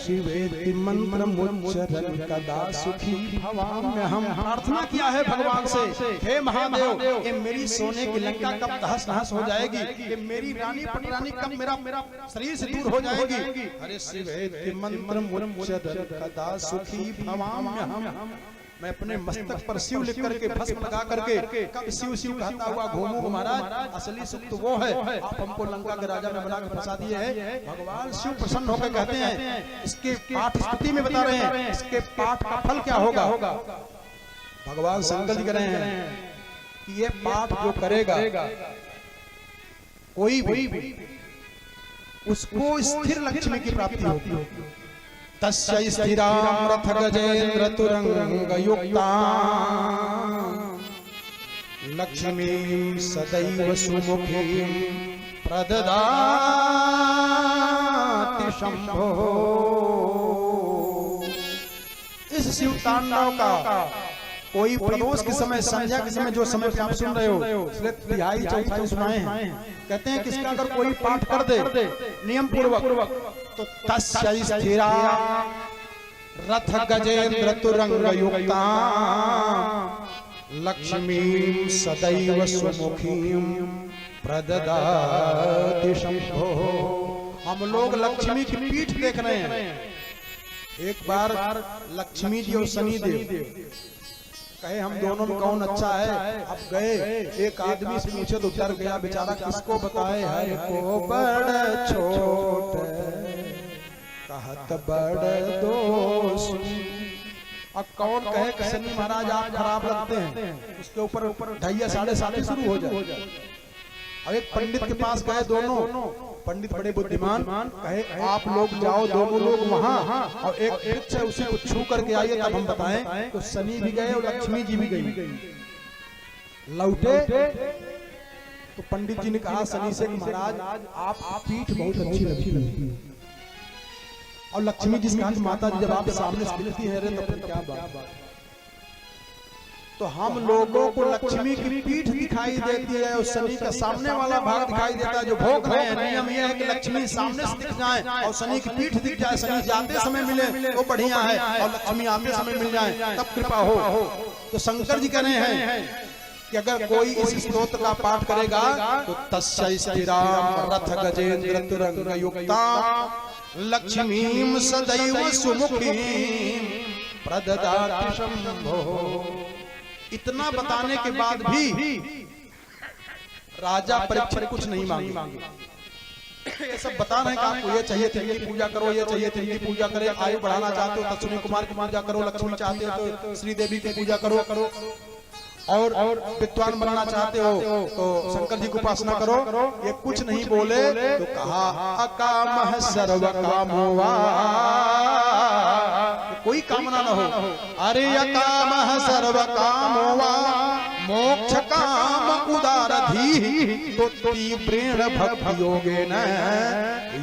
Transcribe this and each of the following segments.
शिवेति मंत्रमुच्चरन् कदा सुखी भवाम्य। हम प्रार्थना किया है भगवान से, हे महादेव ये मेरी सोने की लंका कब तहस नहस हो जाएगी, ये मेरी रानी पटरानी कब मेरा शरीर से दूर हो जाएगी। अरे शिवेति मंत्रमुच्चरन् कदा सुखी भवाम्य। हम मैं अपने मस्तक पर शिव लिख करके भस्म लगा करके कब शिव शिव कहता हुआ घूमूं महाराज। असली सुख तो वो है, आप हमको लंका के राजा ने बना के फंसा दिए हैं। भगवान शिव प्रसन्न होकर कहते हैं, इसके पाठ स्तुति में बता रहे हैं, इसके पाठ का फल क्या होगा। भगवान शंकर जी कह रहे हैं कि ये पाठ जो करेगा कोई भी उसको स्थिर लक्ष्मी की प्राप्ति होगी। तस्य स्थिरां रथ गजेन्द्र तुरंग युक्ता लक्ष्मीं सदैव सुमुखीं प्रददाति शंभो। इस शिव तांडव का कोई प्रदोष के समय, संध्या के समय, जो समय पे आप सुन रहे हो, इसलिए तिहाई चौथाई सुनाए हैं। कहते हैं किसका अगर कोई पाठ कर दे नियम पूर्वक तो तस्य स्थिरा रथ गजेन्द्र तुरंग युक्ता लक्ष्मीं सदैव सुमुखीं प्रददाति शंभो। हम लोग लक्ष्मी की पीठ देख रहे हैं। एक बार लक्ष्मी जी और शनि देव कहे हम दोनों में कौन अच्छा है। अब गए, एक आदमी से पूछे तो डर गया बेचारा, किसको बताए हर को बड़ छोट कहत बड़ दोष। अब कौन कहे कि शनि महाराज आप खराब लगते हैं, उसके ऊपर ढैया 7:30 शुरू हो जाए। अब एक पंडित के पास गए दोनों, पंडित बड़े बुद्धिमान, कहे आप लोग जाओ दोनों लोग वहां और एक वृक्ष है उसे छू करके आइए तब हम बताएं। तो शनि भी गए और लक्ष्मी जी भी गई। लौटे तो पंडित जी ने कहा शनि से, महाराज आप पीठ बहुत अच्छी लगती है। और लक्ष्मी जी ने कहा माता जी जब आप सामने से मिलती है रे तो फिर क्या बात। तो हम लोगों को लक्ष्मी की पीठ दिखाई देती है और शनि का सामने वाला भाग दिखाई देता है जो भोग रहे हैं। नियम यह है कि लक्ष्मी सामने से दिख जाए और शनि की पीठ दिख जाए। शनि जाते समय मिले तो बढ़िया है और लक्ष्मी आते समय मिल जाए तब कृपा हो। तो शंकर जी कह रहे हैं कि अगर कोई इस स्तोत्र का पाठ करेगा तो तस्य स्थिरां रथ गजेन्द्र तुरंग युक्ता लक्ष्मीं सदैव सुमुखीं प्रददाति शंभो। इतना बताने के बाद भी राजा परीक्षित कुछ नहीं मांगे। ये सब बता रहे हैं कि आपको ये चाहिए तो इनकी पूजा करो, ये चाहिए तो इनकी पूजा करें। आयु बढ़ाना चाहते हो तो सुनील कुमार की पूजा करो, लक्ष्मी चाहते हो तो श्री देवी की पूजा करो, और विद्वान बनना चाहते हो तो शंकर जी की उपासना करो। ये कुछ नहीं बोले तो कहा अकामः सर्व कामो वा, कोई कामना न हो। अरे अकामः सर्व कामो वा मोक्ष काम उदारधीः तो तीव्रेण भक्ति योगेन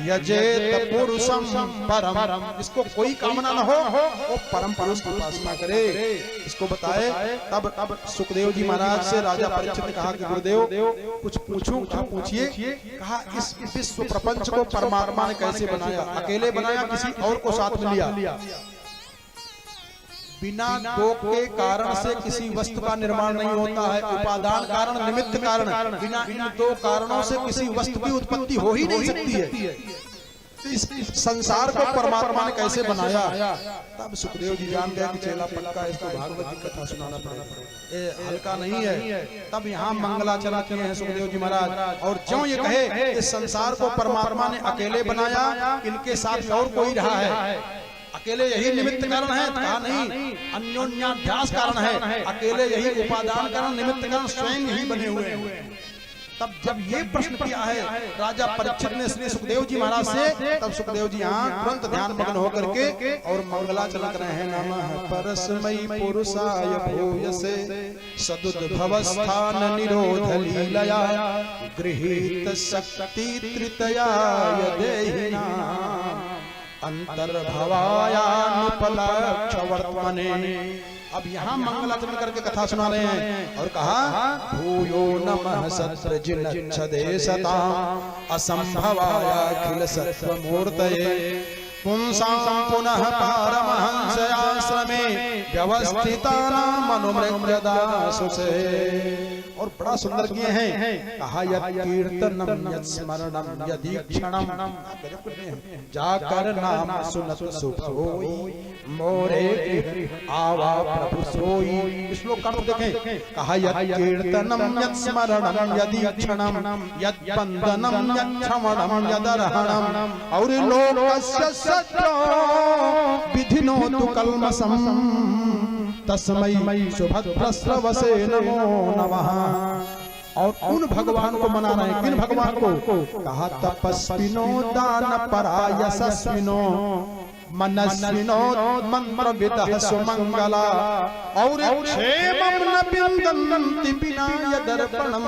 यजेत पुरुषं परम। इसको कोई कामना न हो वो परम पुरुष की उपासना करे। इसको बताए तब सुखदेव जी महाराज से राजा परीक्षित ने कहा कि गुरुदेव कुछ पूछूं। कहा पूछिए। कहा इस विश्व प्रपंच को परमात्मा ने कैसे बनाया, अकेले बनाया किसी और को साथ में लिया। बिना दो के कारण से किसी वस्तु का निर्माण नहीं होता है। उपादान कारण, निमित्त कारण, बिना इन दो कारणों से किसी वस्तु की उत्पत्ति हो ही नहीं सकती है। तो इस संसार को परमात्मा ने कैसे बनाया। तब सुखदेव जी जान गए कि चेला पक्का इसको भागवत की कथा सुनाना पड़ेगा, ये हल्का नहीं है। तब यहाँ मंगलाचरण किए हैं सुखदेव जी महाराज। और जो ये कहे इस संसार को परमात्मा ने अकेले बनाया, इनके साथ और कोई रहा है, अकेले यही निमित्त कारण है। कहा नहीं, अन्योन्याध्यास कारण है। अकेले यही उपादान कारण, निमित्त कारण स्वयं ही बने हुए हैं। तब जब ये प्रश्न किया है राजा परीक्षित ने श्री सुखदेव जी महाराज से, तब सुखदेव जी यहाँ तुरंत ध्यान मग्न होकर के और मंगलाचरण कर रहे हैं। नमः परस्मै पुरुषाय भूयसे सदुद्भवस्थान निरोध लीलया गृहीत शक्ति तृतीयाय देहिना अंतर्भवायानुपलक्ष्य वर्त्मने। अब यहाँ मंगलाचरण करके कथा सुना रहे हैं और कहा भूयो नमः सत्रजिनच्छदे सतां असंभवायाखिल सत्त्वमूर्तये पुंसां पुनः पारमहंस आश्रमे व्यवस्थितानां अनुमृग्यदासु से। और बड़ा सुंदर किए हैं, कहा यत् कीर्तनम यत् स्मरणम यदीक्षणम जाकर नाम सुनत सुख होई मोरे आवा प्रभु सोई। श्लोक का अर्थ देखें, कहा यत् कीर्तनम यत् स्मरणम यदीक्षणम यत् बंदनम यत् क्षमणम यदर्हणम और लोकस्य सत्रो विधिनोतु कल्मषम् तस्मै शुभद्रस्रवसे नमो नमः। और उन भगवान को मना रहे हैं, किन भगवान को? कहा तपस्विनो दान परायशस्विनो मनस्विनो मंत्रविदः सुमंगला और क्षेमं न विन्दन्ति विनाय दर्पणम्।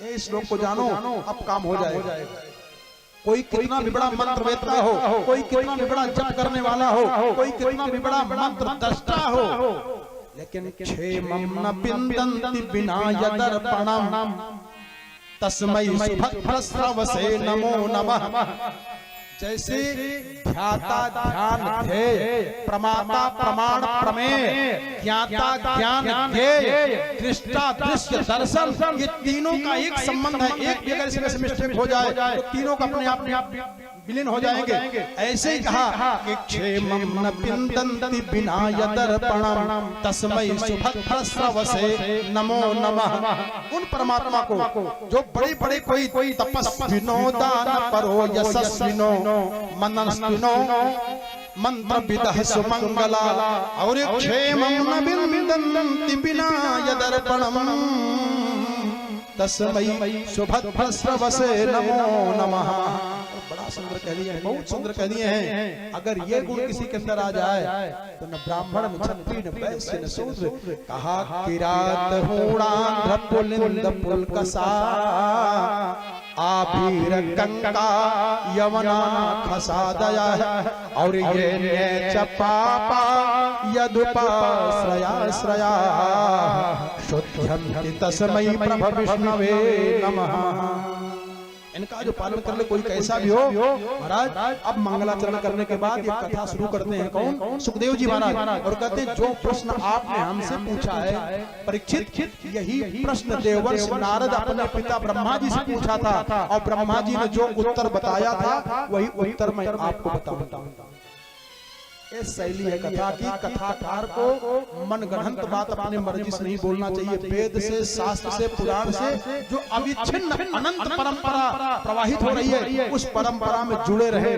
ये श्लोक को जानो, अब काम हो जाएगा। कोई कितना भी बड़ा मंत्र वेत्ता हो, कोई कितना भी बड़ा जप करने वाला हो, कोई कितना भी बड़ा मंत्र दृष्टा हो, लेकिन क्षेमं न विन्दन्ति विनाय दर्पणम् तस्मै शुभद्रस्रवसे नमो नमः। जैसे ध्याता ध्यान ध्येय, प्रमाता प्रमाण प्रमेय, ज्ञाता ज्ञान ध्येय, दृष्टा दृश्य दर्शन, ये तीनों का एक संबंध है। एक भी अगर इसमें से मिस्टेक हो जाए तो तीनों का अपने आप विलीन हो जाएंगे। ऐसे ही कहा कि क्षेमं न विन्दन्ति विनाय दर्पणम् तस्मै शुभद्रस्रवसे नमो नमः। उन परमात्मा को जो बड़े बड़े कोई तपस्विनो दान परो यशस्विनो मनस्विनो मंत्रविदः सुमंगला और क्षेमं न विन्दन्ति विनाय दर्पणम् तस्मै शुभद्रस्रवसे नमो नमः। बड़ा सुंदर कह दिए हैं, बहुत सुंदर कह दिए हैं। अगर ये गुण किसी के अंदर आ जाए तो न ब्राह्मण न क्षत्रिय न वैश्य न शूद्र। कहा किरात हूणांध्र पुलिंद पुलकसा आभीर गंगा यमुना खसादया और ये चपापा यदुपाश्रया शुद्धं तस्मै प्रभ विष्णवे नमः। इनका जो पालन कर ले कोई कैसा भी हो। महाराज अब मंगलाचरण करने के बाद ये कथा शुरू करते हैं। कौन? सुखदेव जी महाराज। और कहते हैं जो प्रश्न आपने हमसे पूछा है परीक्षित, यही प्रश्न देवर्षि नारद अपने पिता ब्रह्मा जी से पूछा था और ब्रह्मा जी ने जो उत्तर बताया था वही उत्तर मैं आपको बताऊंगा। ये शैली है कथा की। कथाकार को मनगढ़ंत बात अपने मर्जी से नहीं बोलना चाहिए। वेद से, शास्त्र से, पुराण से जो अविच्छिन्न अनंत परंपरा प्रवाहित हो रही है उस परंपरा में जुड़े रहे।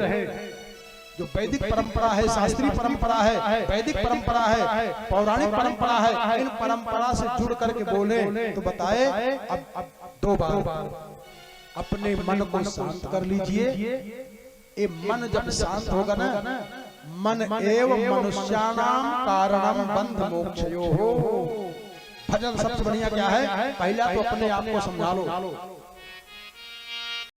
जो वैदिक परंपरा है, शास्त्रीय परंपरा है, वैदिक परंपरा है, पौराणिक परंपरा है, इन परंपरा से जुड़ करके बोले तो बताए। अब 2 बार अपने मन को शांत कर लीजिए। ये मन जब शांत होगा ना, मन एव मनुष्याणाम कारणम बंध मोक्षयोः। भजन सबसे बढ़िया क्या है? पहला तो अपने आप को समझा लो।